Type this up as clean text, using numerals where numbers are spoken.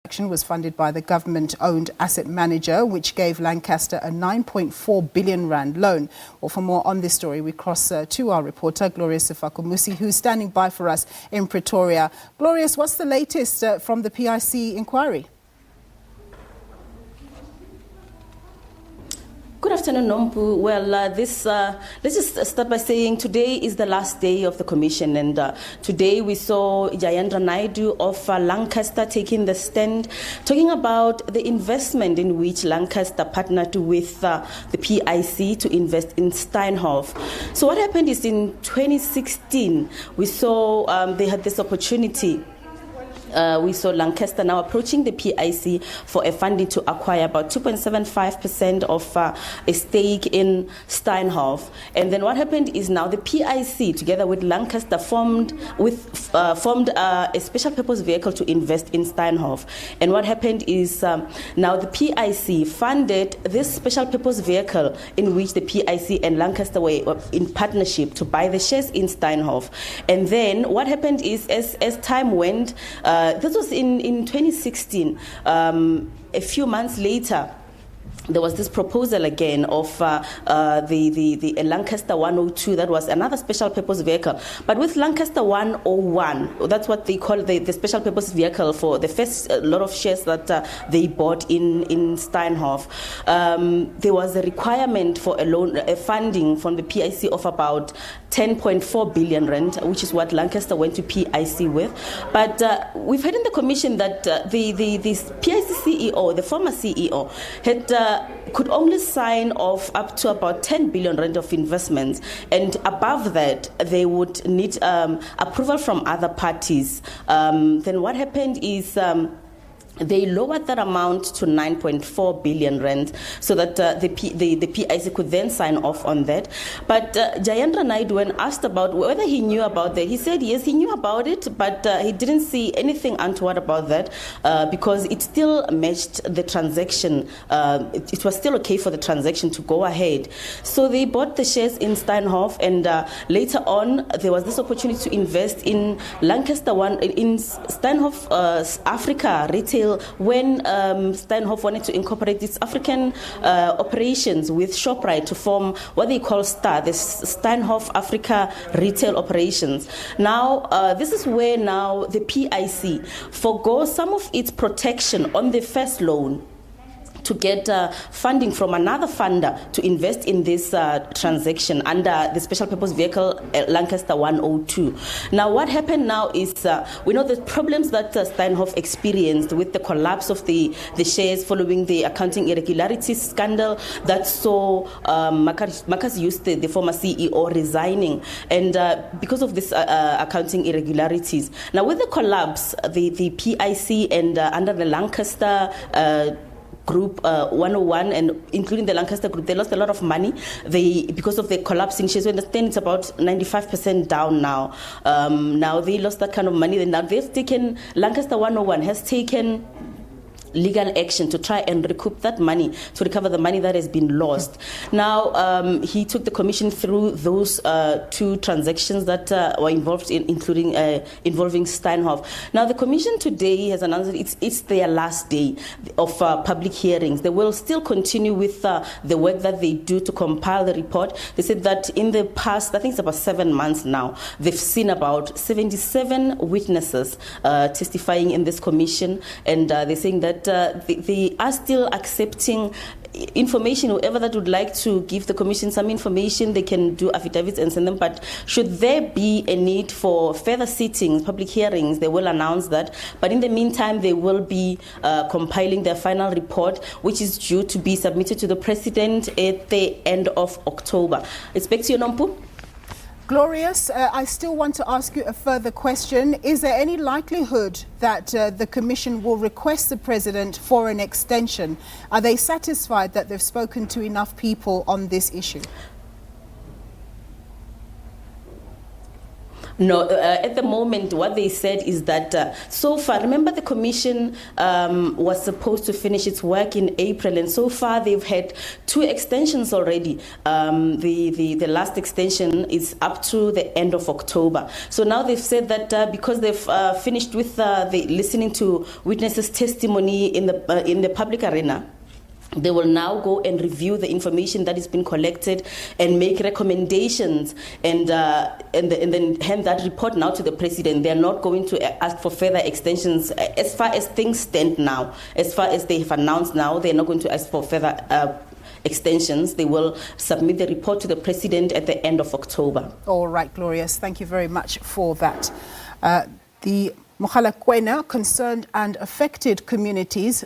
Action was funded by the government-owned asset manager, which gave Lancaster a 9.4 billion rand loan. Well, for more on this story, we cross to our reporter, Glorious Sefako-Musi, who's standing by for us in Pretoria. Glorious, what's the latest from the PIC inquiry? Good afternoon, Nompu. Well, let's just start by saying today is the last day of the commission, and today we saw Jayendra Naidoo of Lancaster taking the stand, talking about the investment in which Lancaster partnered with the PIC to invest in Steinhoff. So what happened is in 2016, we saw they had this opportunity. We saw Lancaster now approaching the PIC for a funding to acquire about 2.75% of a stake in Steinhoff. And then what happened is now the PIC, together with Lancaster, formed a special purpose vehicle to invest in Steinhoff. And what happened is now the PIC funded this special purpose vehicle in which the PIC and Lancaster were in partnership to buy the shares in Steinhoff. And then what happened is as time went, this was in 2016. A few months later, there was this proposal again of the Lancaster 102. That was another special purpose vehicle. But with Lancaster 101, that's what they call the special purpose vehicle for the first lot of shares that they bought in Steinhoff. There was a requirement for a funding from the PIC of about 10.4 billion rand, which is what Lancaster went to PIC with. But we've heard in the commission that the PIC CEO, the former CEO, could only sign off up to about 10 billion rand of investments, and above that they would need approval from other parties. Then what happened is they lowered that amount to 9.4 billion rand so that the PIC could then sign off on that. But Jayendra Naidoo, when asked about whether he knew about that, he said yes, he knew about it, but he didn't see anything untoward about that because it still matched the transaction. It was still okay for the transaction to go ahead. So they bought the shares in Steinhoff, and later on there was this opportunity to invest in Lancaster in Steinhoff Africa retail, when Steinhoff wanted to incorporate its African operations with ShopRite to form what they call STAR, the Steinhoff Africa Retail Operations. Now, this is where now the PIC forgoes some of its protection on the first loan to get funding from another funder to invest in this transaction under the special purpose vehicle Lancaster 102. Now, what happened now is we know the problems that Steinhoff experienced with the collapse of the shares following the accounting irregularities scandal that saw Marcus Youth, the former CEO, resigning, and because of this accounting irregularities. Now, with the collapse, the PIC and under the Lancaster Group 101 and including the Lancaster Group, they lost a lot of money. Because of the collapsing shares, we understand it's about 95% down now. Now they lost that kind of money. And now they've taken, Lancaster 101 has taken legal action to try and recoup that money, to recover the money that has been lost. Now, he took the commission through those two transactions that were involved in, including involving Steinhoff. Now, the commission today has announced that it's their last day of public hearings. They will still continue with the work that they do to compile the report. They said that in the past, I think it's about 7 months now, they've seen about 77 witnesses testifying in this commission, and they're saying that they are still accepting information. Whoever that would like to give the commission some information, they can do affidavits and send them. But should there be a need for further sittings, public hearings, they will announce that. But in the meantime, they will be compiling their final report, which is due to be submitted to the president at the end of October. It's back to you, Nompu. Glorious, I still want to ask you a further question. Is there any likelihood that the Commission will request the President for an extension? Are they satisfied that they've spoken to enough people on this issue? No, at the moment, what they said is that so far, remember the commission was supposed to finish its work in April, and so far they've had 2 extensions already. The last extension is up to the end of October. So now they've said that because they've finished with the listening to witnesses' testimony in the public arena, they will now go and review the information that has been collected and make recommendations and then hand that report now to the president. They're not going to ask for further extensions as far as things stand now. As far as they have announced now, they're not going to ask for further extensions. They will submit the report to the president at the end of October. All right, Glorious. Thank you very much for that. The Mogalakwena Concerned and Affected Communities